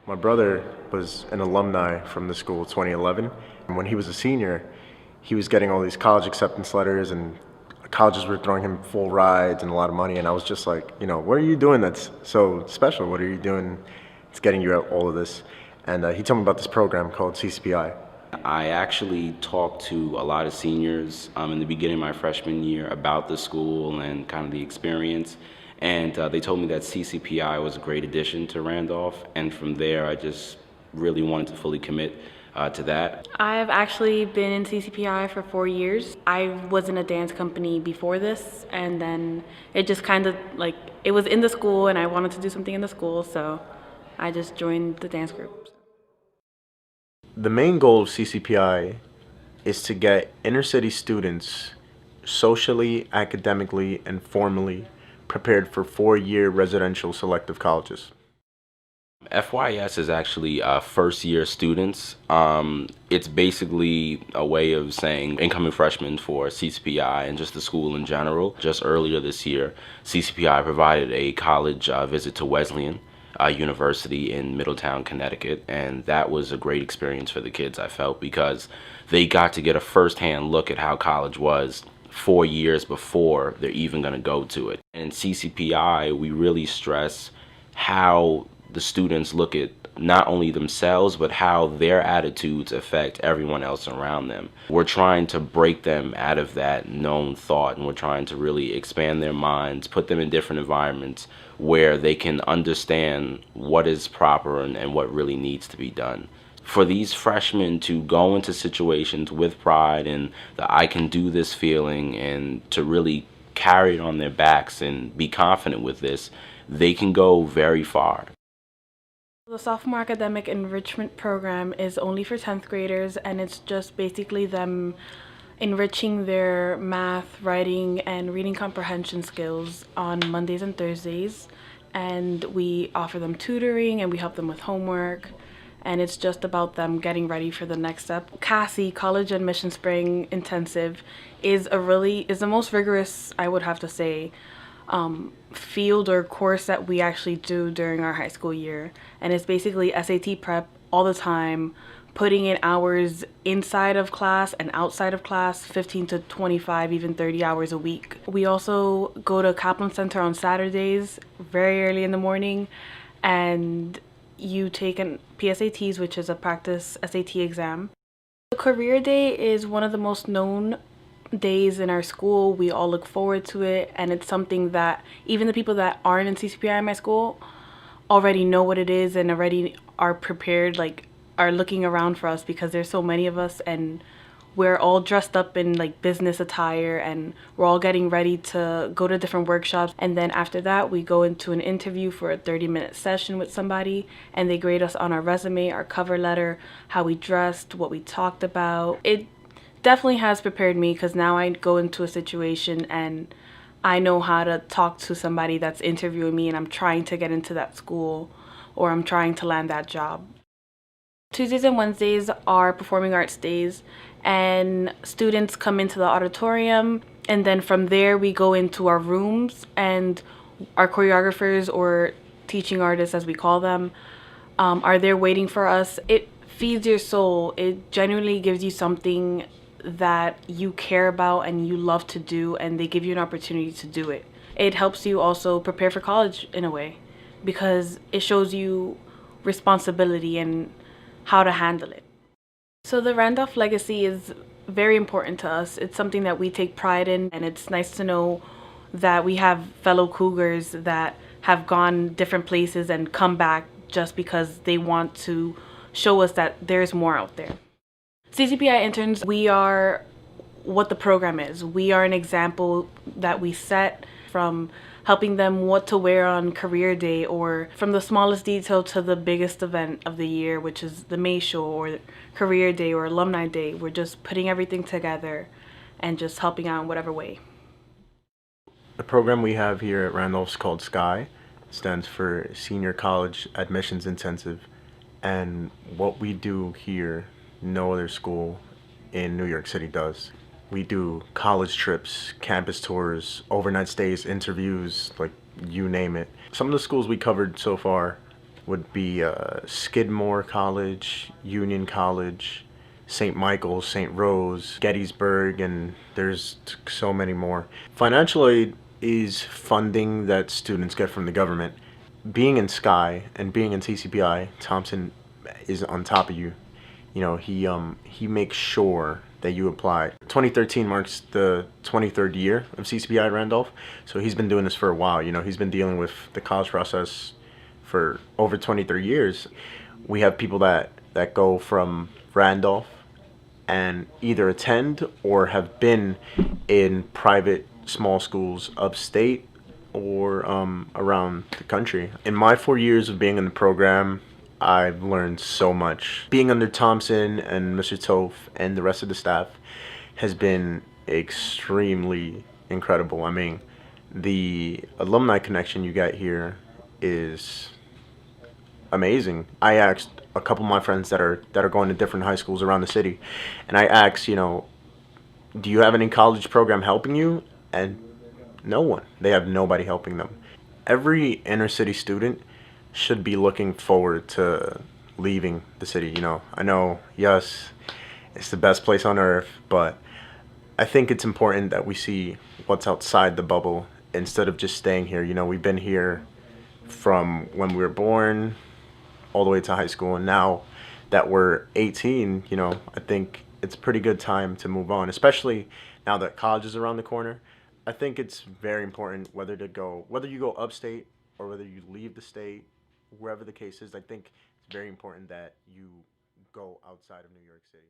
My brother was an alumni from the school 2011. And when he was a senior, he was getting all these college acceptance letters and colleges were throwing him full rides and a lot of money. And I was just like, what are you doing that's so special? What are you doing that's getting you out all of this? And he told me about this program called CCPI. I actually talked to a lot of seniors in the beginning of my freshman year about the school and kind of the experience. And they told me that CCPI was a great addition to Randolph. And from there, I just really wanted to fully commit to that. I've actually been in CCPI for 4 years. I was in a dance company before this, and then it just kind of like, it was in the school and I wanted to do something in the school, so I just joined the dance group. The main goal of CCPI is to get inner city students socially, academically, and formally prepared for 4-year residential selective colleges. FYS is actually first year students. It's basically a way of saying incoming freshmen for CCPI and just the school in general. Just earlier this year, CCPI provided a college visit to Wesleyan University in Middletown, Connecticut, and that was a great experience for the kids, I felt, because they got to get a first-hand look at how college was 4 years before they're even going to go to it. And in CCPI, we really stress how the students look at not only themselves, but how their attitudes affect everyone else around them. We're trying to break them out of that known thought, and we're trying to really expand their minds, put them in different environments where they can understand what is proper and what really needs to be done. For these freshmen to go into situations with pride and the I can do this feeling, and to really carry it on their backs and be confident with this, they can go very far. The Sophomore Academic Enrichment Program is only for 10th graders, and it's just basically them enriching their math, writing, and reading comprehension skills on Mondays and Thursdays. And we offer them tutoring and we help them with homework. And it's just about them getting ready for the next step. CASI, College Admission Spring Intensive, is the most rigorous, I would have to say, field or course that we actually do during our high school year. And it's basically SAT prep all the time, putting in hours inside of class and outside of class, 15 to 25, even 30 hours a week. We also go to Kaplan Center on Saturdays, very early in the morning, and you take an PSATs, which is a practice SAT exam. The career day is one of the most known days in our school. We all look forward to it, and it's something that even the people that aren't in CCPI in my school already know what it is and already are prepared, like are looking around for us, because there's so many of us and we're all dressed up in like business attire and we're all getting ready to go to different workshops. And then after that, we go into an interview for a 30-minute session with somebody, and they grade us on our resume, our cover letter, how we dressed, what we talked about. It definitely has prepared me, because now I go into a situation and I know how to talk to somebody that's interviewing me and I'm trying to get into that school or I'm trying to land that job. Tuesdays and Wednesdays are performing arts days, and students come into the auditorium, and then from there we go into our rooms, and our choreographers, or teaching artists as we call them, are there waiting for us. It feeds your soul. It genuinely gives you something that you care about and you love to do, and they give you an opportunity to do it. It helps you also prepare for college in a way, because it shows you responsibility and how to handle it. So the Randolph legacy is very important to us. It's something that we take pride in, and it's nice to know that we have fellow Cougars that have gone different places and come back just because they want to show us that there's more out there. CCPI interns, we are what the program is. We are an example that we set, from helping them what to wear on career day, or from the smallest detail to the biggest event of the year, which is the May show or career day or alumni day. We're just putting everything together and just helping out in whatever way. The program we have here at Randolph is called SCAI. It stands for Senior College Admissions Intensive. And what we do here, no other school in New York City does. We do college trips, campus tours, overnight stays, interviews, like you name it. Some of the schools we covered so far would be Skidmore College, Union College, St. Michael's, St. Rose, Gettysburg, and there's so many more. Financial aid is funding that students get from the government. Being in SCAI and being in TCPI, Thompson is on top of you. You know, he makes sure that you apply. 2013 marks the 23rd year of CCPI at Randolph, so he's been doing this for a while. You know, he's been dealing with the college process for over 23 years. We have people that go from Randolph and either attend or have been in private small schools upstate or around the country. In my 4 years of being in the program, I've learned so much. Being under Thompson and Mr. Toph and the rest of the staff has been extremely incredible. I mean, the alumni connection you got here is amazing. I asked a couple of my friends that are going to different high schools around the city, and I asked, you know, do you have any college program helping you? And no one. They have nobody helping them. Every inner city student should be looking forward to leaving the city. You know, I know, yes, it's the best place on earth, but I think it's important that we see what's outside the bubble instead of just staying here. You know, we've been here from when we were born all the way to high school, and now that we're 18, you know, I think it's a pretty good time to move on, especially now that college is around the corner. I think it's very important whether you go upstate or whether you leave the state, wherever the case is. I think it's very important that you go outside of New York City.